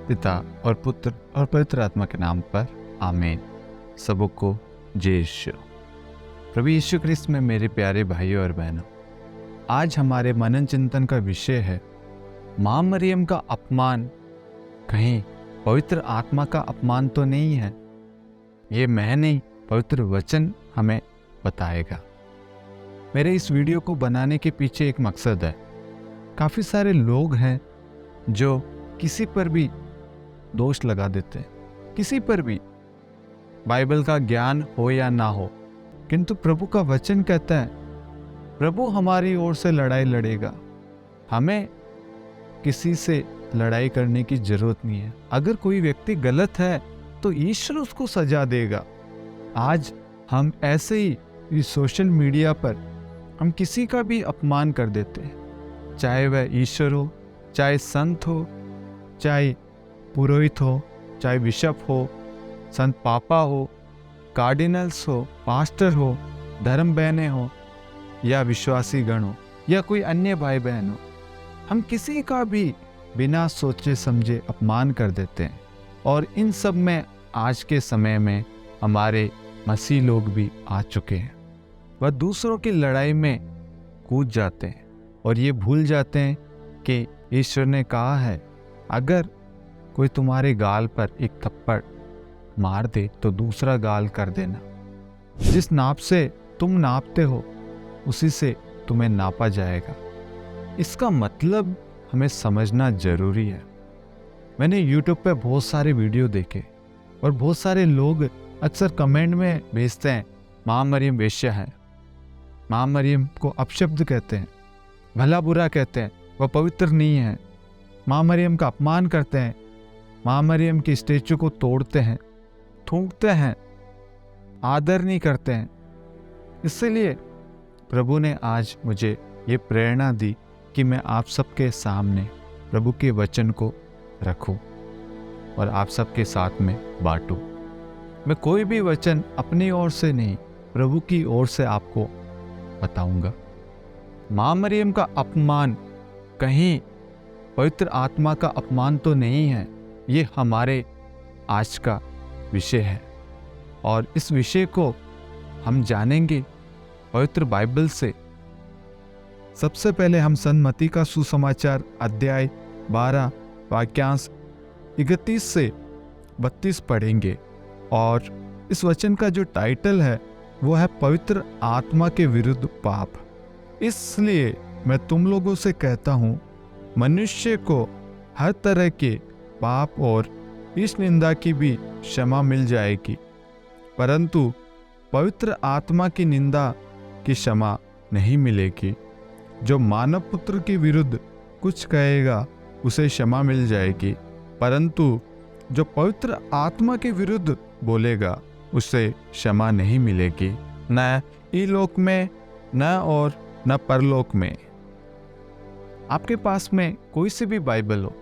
पिता और पुत्र और पवित्र आत्मा के नाम पर आमीन। सबको जय यीशु। प्रभु यीशु ख्रिस्त में मेरे प्यारे भाइयों और बहनों, आज हमारे मनन चिंतन का विषय है मां मरियम का अपमान कहीं पवित्र आत्मा का अपमान तो नहीं है। ये मैं नहीं, पवित्र वचन हमें बताएगा। मेरे इस वीडियो को बनाने के पीछे एक मकसद है। काफ़ी सारे लोग हैं जो किसी पर भी दोष लगा देते हैं, किसी पर भी, बाइबल का ज्ञान हो या ना हो, किंतु प्रभु का वचन कहता है प्रभु हमारी ओर से लड़ाई लड़ेगा। हमें किसी से लड़ाई करने की जरूरत नहीं है। अगर कोई व्यक्ति गलत है तो ईश्वर उसको सजा देगा। आज हम ऐसे ही इस सोशल मीडिया पर हम किसी का भी अपमान कर देते हैं, चाहे वह ईश्वर हो, चाहे संत हो, चाहे पुरोहित हो, चाहे बिशप हो, संत पापा हो, कार्डिनल्स हो, पास्टर हो, धर्म बहनें हो या विश्वासी गण हो या कोई अन्य भाई बहन हो। हम किसी का भी बिना सोचे समझे अपमान कर देते हैं। और इन सब में आज के समय में हमारे मसीह लोग भी आ चुके हैं। वह दूसरों की लड़ाई में कूद जाते हैं और ये भूल जाते हैं कि ईश्वर ने कहा है अगर कोई तुम्हारे गाल पर एक थप्पड़ मार दे तो दूसरा गाल कर देना। जिस नाप से तुम नापते हो उसी से तुम्हें नापा जाएगा। इसका मतलब हमें समझना जरूरी है। मैंने YouTube पे बहुत सारे वीडियो देखे और बहुत सारे लोग अक्सर कमेंट में भेजते हैं मां मरियम वेश्या है, मां मरियम को अपशब्द कहते हैं, भला बुरा कहते हैं, वह पवित्र नहीं है, मां मरियम का अपमान करते हैं, मां मरियम की स्टैचू को तोड़ते हैं, थूकते हैं, आदर नहीं करते हैं। इसलिए प्रभु ने आज मुझे ये प्रेरणा दी कि मैं आप सबके सामने प्रभु के वचन को रखूं और आप सबके साथ में बांटूं। मैं कोई भी वचन अपनी ओर से नहीं, प्रभु की ओर से आपको बताऊंगा। मां मरियम का अपमान कहीं पवित्र आत्मा का अपमान तो नहीं है। ये हमारे आज का विषय है और इस विषय को हम जानेंगे पवित्र बाइबल से। सबसे पहले हम संत मत्ती का सुसमाचार अध्याय 12 वाक्यांश 31 से 32 पढ़ेंगे और इस वचन का जो टाइटल है वो है पवित्र आत्मा के विरुद्ध पाप। इसलिए मैं तुम लोगों से कहता हूं, मनुष्य को हर तरह के पाप और इस निंदा की भी क्षमा मिल जाएगी, परंतु पवित्र आत्मा की निंदा की क्षमा नहीं मिलेगी। जो मानव पुत्र के विरुद्ध कुछ कहेगा उसे क्षमा मिल जाएगी, परंतु जो पवित्र आत्मा के विरुद्ध बोलेगा उसे क्षमा नहीं मिलेगी, न इलोक में, न और न परलोक में। आपके पास में कोई सी भी बाइबल हो,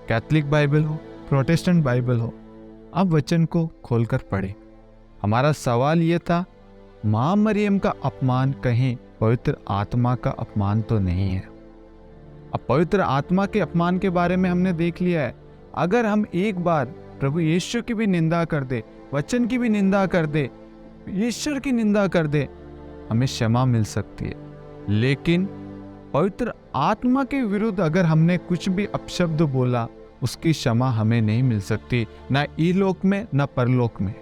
कैथोलिक बाइबल हो, प्रोटेस्टेंट बाइबल हो, आप वचन को खोलकर पढ़ें। हमारा सवाल ये था, मां मरियम का अपमान कहीं पवित्र आत्मा का अपमान तो नहीं है। अब पवित्र आत्मा के अपमान के बारे में हमने देख लिया है। अगर हम एक बार प्रभु यीशु की भी निंदा कर दे, वचन की भी निंदा कर दे, ईश्वर की निंदा कर दे, हमें क्षमा मिल सकती है। लेकिन पवित्र आत्मा के विरुद्ध अगर हमने कुछ भी अपशब्द बोला, उसकी क्षमा हमें नहीं मिल सकती, ना इलोक में ना परलोक में।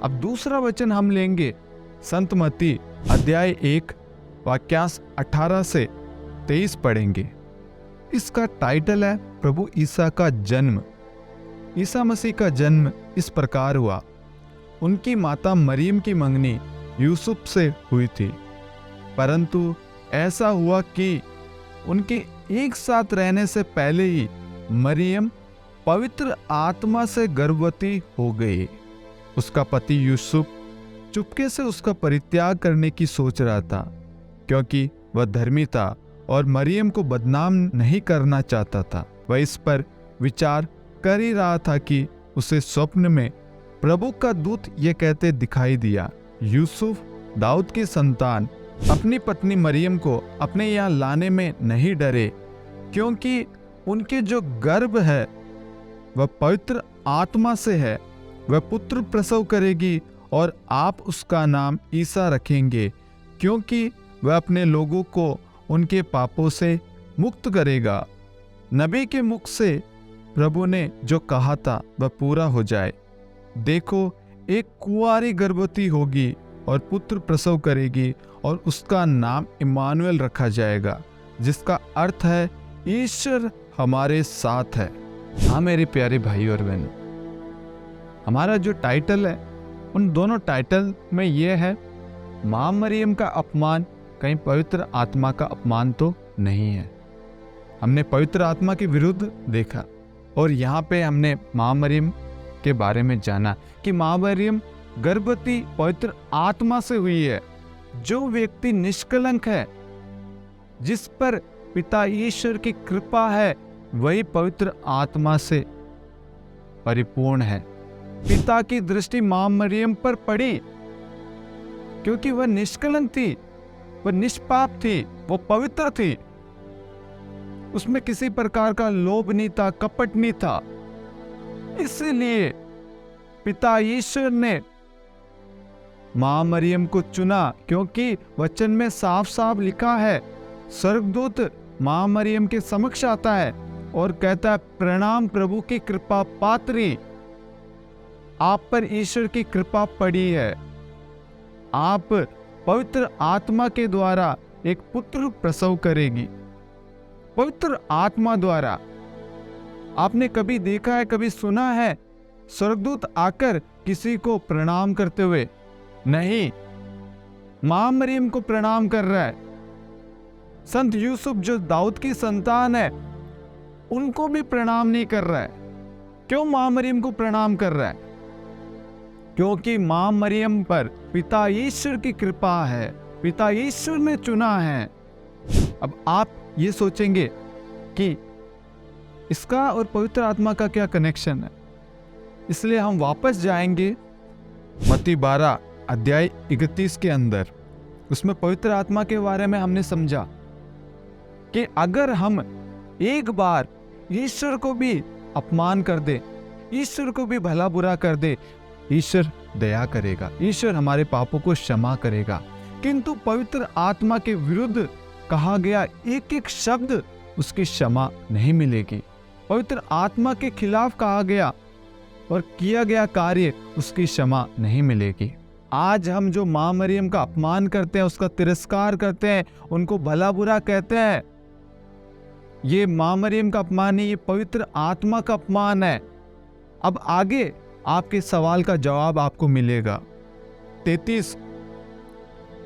अब दूसरा वचन हम लेंगे संत मत्ती अध्याय 1 वाक्यांश 18 से 23 पढ़ेंगे। इसका टाइटल है प्रभु ईसा का जन्म। ईसा मसीह का जन्म इस प्रकार हुआ। उनकी माता मरियम की मंगनी यूसुफ से हुई थी, परंतु ऐसा हुआ कि उनके एक साथ रहने से पहले ही मरियम पवित्र आत्मा से गर्भवती हो गई। उसका पति यूसुफ चुपके से उसका परित्याग करने की सोच रहा था, क्योंकि वह धर्मी था और मरियम को बदनाम नहीं करना चाहता था। वह इस पर विचार कर ही रहा था कि उसे स्वप्न में प्रभु का दूत यह कहते दिखाई दिया, यूसुफ दाऊद की संतान अपनी पत्नी मरियम को अपने यहाँ लाने में नहीं डरे, क्योंकि उनके जो गर्भ है वह पवित्र आत्मा से है। वह पुत्र प्रसव करेगी और आप उसका नाम ईसा रखेंगे, क्योंकि वह अपने लोगों को उनके पापों से मुक्त करेगा। नबी के मुख से प्रभु ने जो कहा था वह पूरा हो जाए। देखो, एक कुंवारी गर्भवती होगी और पुत्र प्रसव करेगी और उसका नाम इम्मानुएल रखा जाएगा, जिसका अर्थ है ईश्वर हमारे साथ है। हाँ मेरे प्यारे भाई और बहनों, हमारा जो टाइटल है उन दोनों टाइटल में यह है, माँ मरियम का अपमान कहीं पवित्र आत्मा का अपमान तो नहीं है। हमने पवित्र आत्मा के विरुद्ध देखा और यहाँ पे हमने माँ मरियम के बारे में जाना कि माँ मरियम गर्भवती पवित्र आत्मा से हुई है। जो व्यक्ति निष्कलंक है, जिस पर पिता ईश्वर की कृपा है, वही पवित्र आत्मा से परिपूर्ण है। पिता की दृष्टि माँ मरियम पर पड़ी क्योंकि वह निष्कलंक थी, वह निष्पाप थी, वो पवित्र थी। उसमें किसी प्रकार का लोभ नहीं था, कपट नहीं था। इसलिए पिता ईश्वर ने मां मरियम को चुना, क्योंकि वचन में साफ साफ लिखा है, स्वर्गदूत मां मरियम के समक्ष आता है और कहता है, प्रणाम प्रभु की कृपा पात्री, आप पर ईश्वर की कृपा पड़ी है। आप पवित्र आत्मा के द्वारा एक पुत्र प्रसव करेगी। पवित्र आत्मा द्वारा आपने कभी देखा है, कभी सुना है स्वर्गदूत आकर किसी को प्रणाम करते हुए? नहीं, मां मरियम को प्रणाम कर रहा है। संत यूसुफ जो दाऊद की संतान है, उनको भी प्रणाम नहीं कर रहा है। क्यों मां मरियम को प्रणाम कर रहा है? क्योंकि मां मरियम पर पिता ईश्वर की कृपा है, पिता ईश्वर ने चुना है। अब आप ये सोचेंगे कि इसका और पवित्र आत्मा का क्या कनेक्शन है, इसलिए हम वापस जाएंगे मत्ती 12 अध्याय 31 के अंदर। उसमें पवित्र आत्मा के बारे में हमने समझा कि अगर हम एक बार ईश्वर को भी अपमान कर दे, ईश्वर को भी भला बुरा कर दे, ईश्वर दया करेगा, ईश्वर हमारे पापों को क्षमा करेगा। किंतु पवित्र आत्मा के विरुद्ध कहा गया एक एक शब्द, उसकी क्षमा नहीं मिलेगी। पवित्र आत्मा के खिलाफ कहा गया और किया गया कार्य, उसकी क्षमा नहीं मिलेगी। आज हम जो मां मरियम का अपमान करते हैं, उसका तिरस्कार करते हैं, उनको भला बुरा कहते हैं, ये मां मरियम का अपमान नहीं, ये पवित्र आत्मा का अपमान है। अब आगे आपके सवाल का जवाब आपको मिलेगा। 33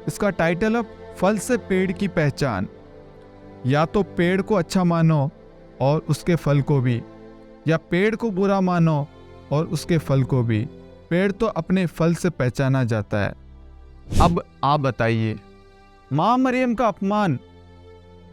इसका टाइटल है, फल से पेड़ की पहचान। या तो पेड़ को अच्छा मानो और उसके फल को भी, या पेड़ को बुरा मानो और उसके फल को भी। पेड़ तो अपने फल से पहचाना जाता है। अब आप बताइए, मां मरियम का अपमान,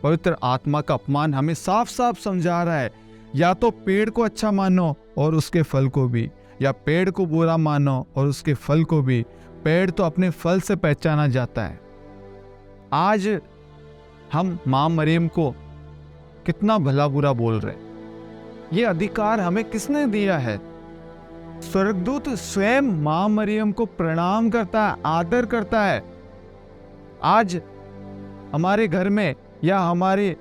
पवित्र आत्मा का अपमान हमें साफ साफ समझा रहा है, या तो पेड़ को अच्छा मानो और उसके फल को भी, या पेड़ को बुरा मानो और उसके फल को भी। पेड़ तो अपने फल से पहचाना जाता है। आज हम मां मरियम को कितना भला बुरा बोल रहे हैं। ये अधिकार हमें किसने दिया है? स्वर्गदूत स्वयं मां मरियम को प्रणाम करता है, आदर करता है। आज हमारे घर में या हमारे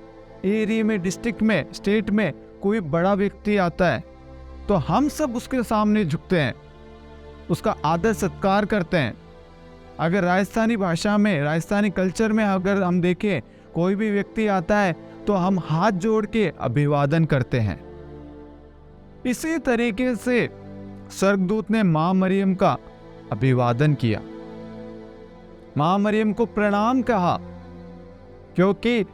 एरिया में, डिस्ट्रिक्ट में, स्टेट में कोई बड़ा व्यक्ति आता है तो हम सब उसके सामने झुकते हैं, उसका आदर सत्कार करते हैं। अगर राजस्थानी भाषा में, राजस्थानी कल्चर में अगर हम देखें, कोई भी व्यक्ति आता है तो हम हाथ जोड़ के अभिवादन करते हैं। इसी तरीके से स्वर्गदूत ने मां मरियम का अभिवादन किया, मां मरियम को प्रणाम कहा, क्योंकि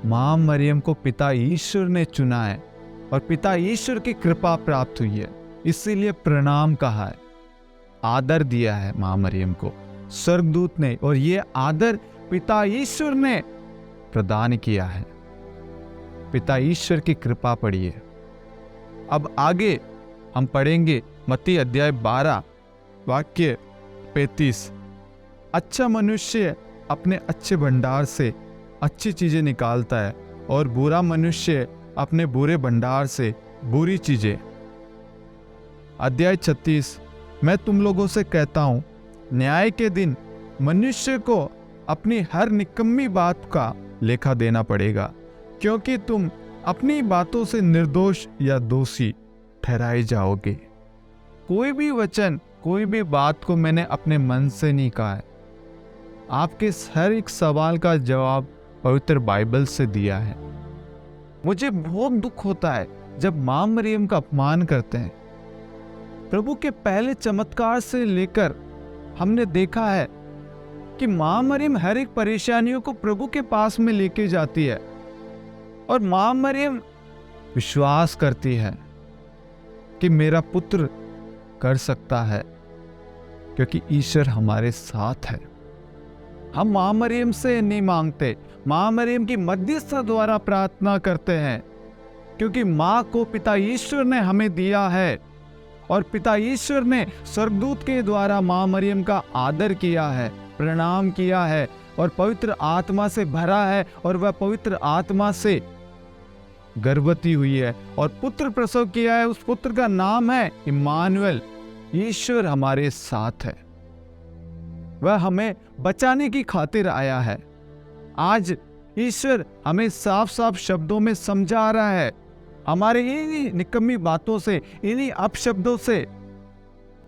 मां मरियम को पिता ईश्वर ने चुना है और पिता ईश्वर की कृपा प्राप्त हुई है, इसीलिए प्रणाम कहा है, आदर दिया है मां मरियम को स्वर्गदूत ने, और ये आदर पिता ईश्वर ने प्रदान किया है। पिता ईश्वर की कृपा पड़ी है। अब आगे हम पढ़ेंगे मत्ती अध्याय 12 वाक्य 35। अच्छा मनुष्य अपने अच्छे भंडार से अच्छी चीजें निकालता है और बुरा मनुष्य अपने बुरे भंडार से बुरी चीजें। अध्याय 36, मैं तुम लोगों से कहता हूँ, न्याय के दिन मनुष्य को अपनी हर निकम्मी बात का लेखा देना पड़ेगा, क्योंकि तुम अपनी बातों से निर्दोष या दोषी ठहराए जाओगे। कोई भी वचन, कोई भी बात को मैंने अपने मन से नहीं कहा है। आपके हर एक सवाल का जवाब पवित्र बाइबल से दिया है। मुझे बहुत दुख होता है जब मां मरियम का अपमान करते हैं। प्रभु के पहले चमत्कार से लेकर हमने देखा है कि मां मरियम हर एक परेशानियों को प्रभु के पास में लेके जाती है, और मां मरियम विश्वास करती है कि मेरा पुत्र कर सकता है, क्योंकि ईश्वर हमारे साथ है। हम मां मरियम से नहीं मांगते, मां मरियम की मध्यस्थता द्वारा प्रार्थना करते हैं, क्योंकि मां को पिता ईश्वर ने हमें दिया है, और पिता ईश्वर ने स्वर्गदूत के द्वारा मां मरियम का आदर किया है, प्रणाम किया है, और पवित्र आत्मा से भरा है, और वह पवित्र आत्मा से गर्भवती हुई है और पुत्र प्रसव किया है। उस पुत्र का नाम है इम्मानुएल, ईश्वर हमारे साथ है। वह हमें बचाने की खातिर आया है। आज ईश्वर हमें साफ साफ शब्दों में समझा रहा है। हमारे इन्हीं निकम्मी बातों से, इन्हीं अपशब्दों से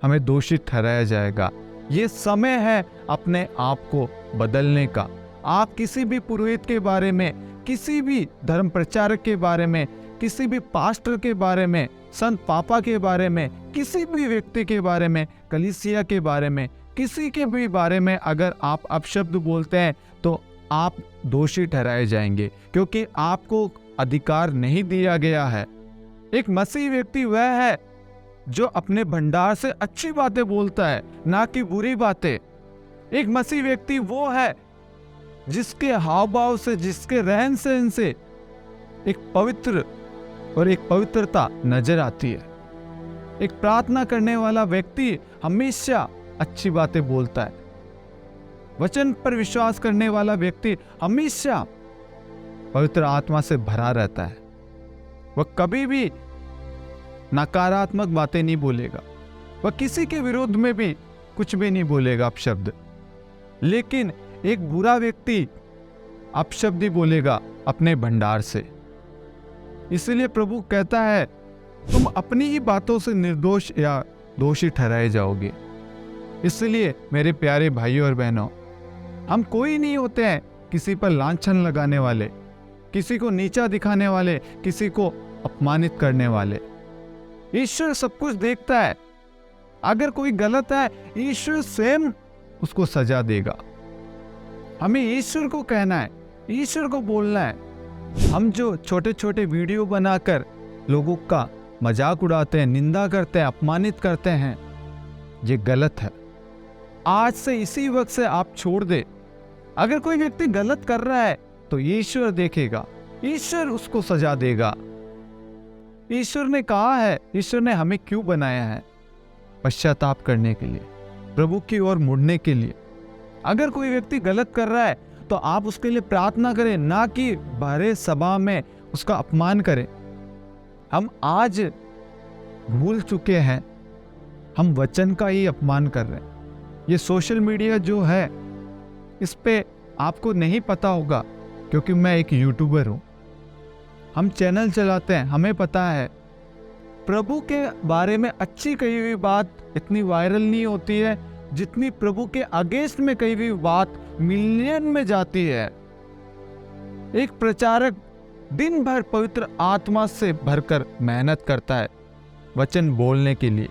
हमें दोषी ठहराया जाएगा। ये समय है अपने आप को बदलने का। आप किसी भी पुरोहित के बारे में, किसी भी धर्म प्रचारक के बारे में, किसी भी पास्टर के बारे में, संत पापा के बारे में, किसी भी व्यक्ति के बारे में, कलीसिया के बारे में, किसी के भी बारे में अगर आप अपशब्द बोलते हैं तो आप दोषी ठहराए जाएंगे, क्योंकि आपको अधिकार नहीं दिया गया है। एक मसीह व्यक्ति वह है जो अपने भंडार से अच्छी बातें बोलता है, ना कि बुरी बातें। एक मसीह व्यक्ति वो है जिसके हाव भाव से, जिसके रहन सहन से एक पवित्र और एक पवित्रता नजर आती है। एक प्रार्थना करने वाला व्यक्ति हमेशा अच्छी बातें बोलता है। वचन पर विश्वास करने वाला व्यक्ति हमेशा पवित्र आत्मा से भरा रहता है। वह कभी भी नकारात्मक बातें नहीं बोलेगा, वह किसी के विरोध में भी कुछ भी नहीं बोलेगा अपशब्द। लेकिन एक बुरा व्यक्ति अपशब्द ही बोलेगा अपने भंडार से। इसलिए प्रभु कहता है, तुम अपनी ही बातों से निर्दोष या दोषी ठहराए जाओगे। इसलिए मेरे प्यारे भाइयों और बहनों, हम कोई नहीं होते हैं किसी पर लांछन लगाने वाले, किसी को नीचा दिखाने वाले, किसी को अपमानित करने वाले। ईश्वर सब कुछ देखता है। अगर कोई गलत है, ईश्वर स्वयं उसको सजा देगा। हमें ईश्वर को कहना है, ईश्वर को बोलना है। हम जो छोटे छोटे वीडियो बनाकर लोगों का मजाक उड़ाते हैं, निंदा करते हैं, अपमानित करते हैं, ये गलत है। आज से इसी वक्त से आप छोड़ दे। अगर कोई व्यक्ति गलत कर रहा है तो ईश्वर देखेगा, ईश्वर उसको सजा देगा। ईश्वर ने कहा है, ईश्वर ने हमें क्यों बनाया है? पश्चाताप करने के लिए, प्रभु की ओर मुड़ने के लिए। अगर कोई व्यक्ति गलत कर रहा है तो आप उसके लिए प्रार्थना करें, ना कि भरे सभा में उसका अपमान करें। हम आज भूल चुके हैं, हम वचन का ही अपमान कर रहे हैं। ये सोशल मीडिया जो है, इस पे आपको नहीं पता होगा, क्योंकि मैं एक यूट्यूबर हूं। हम चैनल चलाते हैं, हमें पता है प्रभु के बारे में अच्छी कही हुई बात इतनी वायरल नहीं होती है जितनी प्रभु के अगेंस्ट में कही हुई बात मिलियन में जाती है। एक प्रचारक दिन भर पवित्र आत्मा से भरकर मेहनत करता है वचन बोलने के लिए।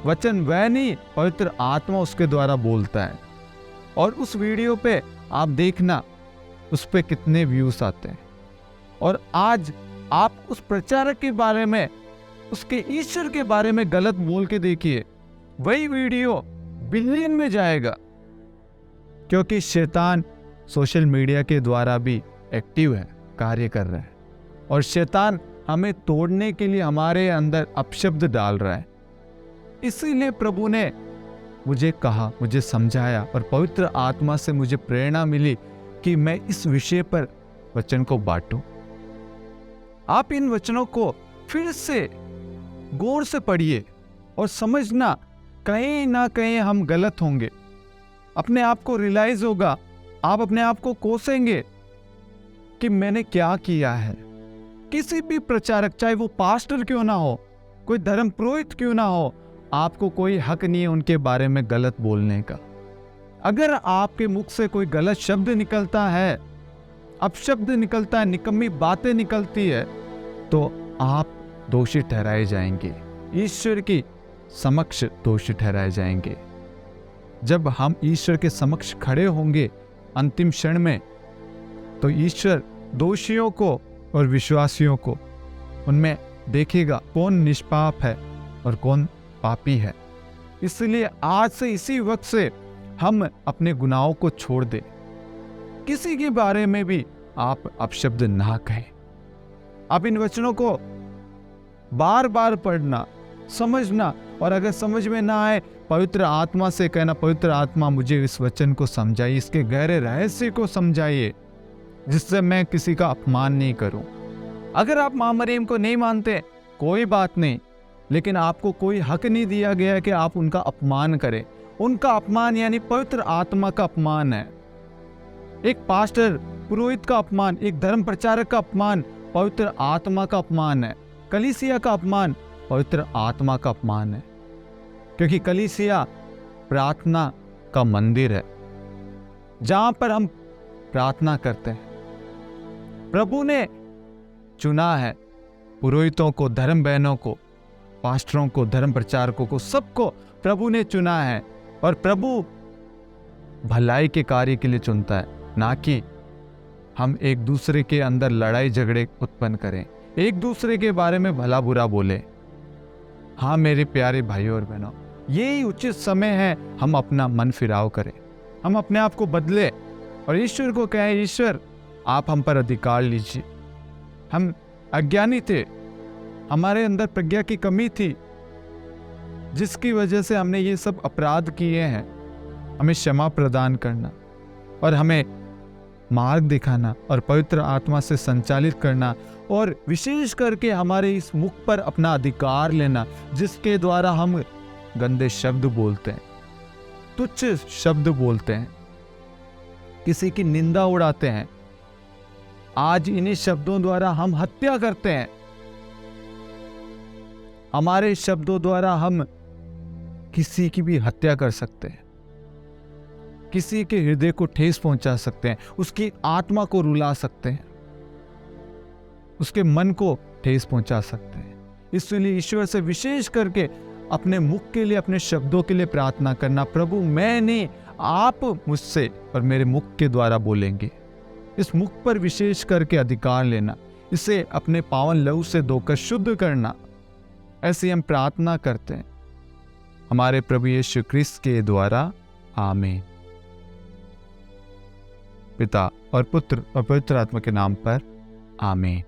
वचन वह नहीं, पवित्र आत्मा उसके द्वारा बोलता है। और उस वीडियो पे आप देखना, उस पे कितने व्यूज आते हैं। और आज आप उस प्रचारक के बारे में, उसके ईश्वर के बारे में गलत बोल के देखिए, वही वीडियो बिलियन में जाएगा। क्योंकि शैतान सोशल मीडिया के द्वारा भी एक्टिव है, कार्य कर रहा है, और शैतान हमें तोड़ने के लिए हमारे अंदर अपशब्द डाल रहा है। इसीलिए प्रभु ने मुझे कहा, मुझे समझाया, और पवित्र आत्मा से मुझे प्रेरणा मिली कि मैं इस विषय पर वचन को बांटूं। आप इन वचनों को फिर से गौर से पढ़िए, और समझना कहीं ना कहीं हम गलत होंगे। अपने आप को रियलाइज होगा, आप अपने आप को कोसेंगे कि मैंने क्या किया है। किसी भी प्रचारक, चाहे वो पास्टर क्यों ना हो, कोई धर्म पुरोहित क्यों ना हो, आपको कोई हक नहीं है उनके बारे में गलत बोलने का। अगर आपके मुख से कोई गलत शब्द निकलता है, अपशब्द निकलता है, निकम्मी बातें निकलती है, तो आप दोषी ठहराए जाएंगे, ईश्वर की समक्ष दोषी ठहराए जाएंगे। जब हम ईश्वर के समक्ष खड़े होंगे अंतिम क्षण में, तो ईश्वर दोषियों को और विश्वासियों को उनमें देखेगा कौन निष्पाप है और कौन पापी है। इसलिए आज से, इसी वक्त से हम अपने गुनाहों को छोड़ दें। किसी के बारे में भी आप अपशब्द ना कहें। आप इन वचनों को बार बार पढ़ना, समझना, और अगर समझ में ना आए, पवित्र आत्मा से कहना, पवित्र आत्मा मुझे इस वचन को समझाइए, इसके गहरे रहस्य को समझाइए, जिससे मैं किसी का अपमान नहीं करूं। अगर आप मां मरियम को नहीं मानते, कोई बात नहीं, लेकिन आपको कोई हक नहीं दिया गया कि आप उनका अपमान करें। उनका अपमान यानी पवित्र आत्मा का अपमान है। एक पास्टर, पुरोहित का अपमान, एक धर्म प्रचारक का अपमान पवित्र आत्मा का अपमान है। कलीसिया का अपमान पवित्र आत्मा का अपमान है, क्योंकि कलीसिया प्रार्थना का मंदिर है, जहां पर हम प्रार्थना करते हैं। प्रभु ने चुना है पुरोहितों को, धर्म बहनों को, पास्टरों को, धर्म प्रचारकों को, सबको प्रभु ने चुना है। और प्रभु भलाई के कार्य के लिए चुनता है, ना कि हम एक दूसरे के अंदर लड़ाई झगड़े उत्पन्न करें, एक दूसरे के बारे में भला बुरा बोले। हाँ मेरे प्यारे भाइयों और बहनों, यही उचित समय है हम अपना मन फिराव करें, हम अपने आप को बदले और ईश्वर को कहें, ईश्वर आप हम पर अधिकार लीजिए। हम अज्ञानी थे, हमारे अंदर प्रज्ञा की कमी थी, जिसकी वजह से हमने ये सब अपराध किए हैं। हमें क्षमा प्रदान करना और हमें मार्ग दिखाना और पवित्र आत्मा से संचालित करना, और विशेष करके हमारे इस मुख पर अपना अधिकार लेना, जिसके द्वारा हम गंदे शब्द बोलते हैं, तुच्छ शब्द बोलते हैं, किसी की निंदा उड़ाते हैं। आज इन्हीं शब्दों द्वारा हम हत्या करते हैं। हमारे शब्दों द्वारा हम किसी की भी हत्या कर सकते हैं, किसी के हृदय को ठेस पहुंचा सकते हैं, उसकी आत्मा को रुला सकते हैं, उसके मन को ठेस पहुंचा सकते हैं। इसलिए ईश्वर से विशेष करके अपने मुख के लिए, अपने शब्दों के लिए प्रार्थना करना, प्रभु मैं नहीं, आप मुझसे और मेरे मुख के द्वारा बोलेंगे। इस मुख पर विशेष करके अधिकार लेना, इसे अपने पावन लहू से धोकर शुद्ध करना। ऐसे हम प्रार्थना करते हैं हमारे प्रभु यीशु क्रिस्त के द्वारा, आमीन। पिता और पुत्र और पवित्र आत्मा के नाम पर, आमीन।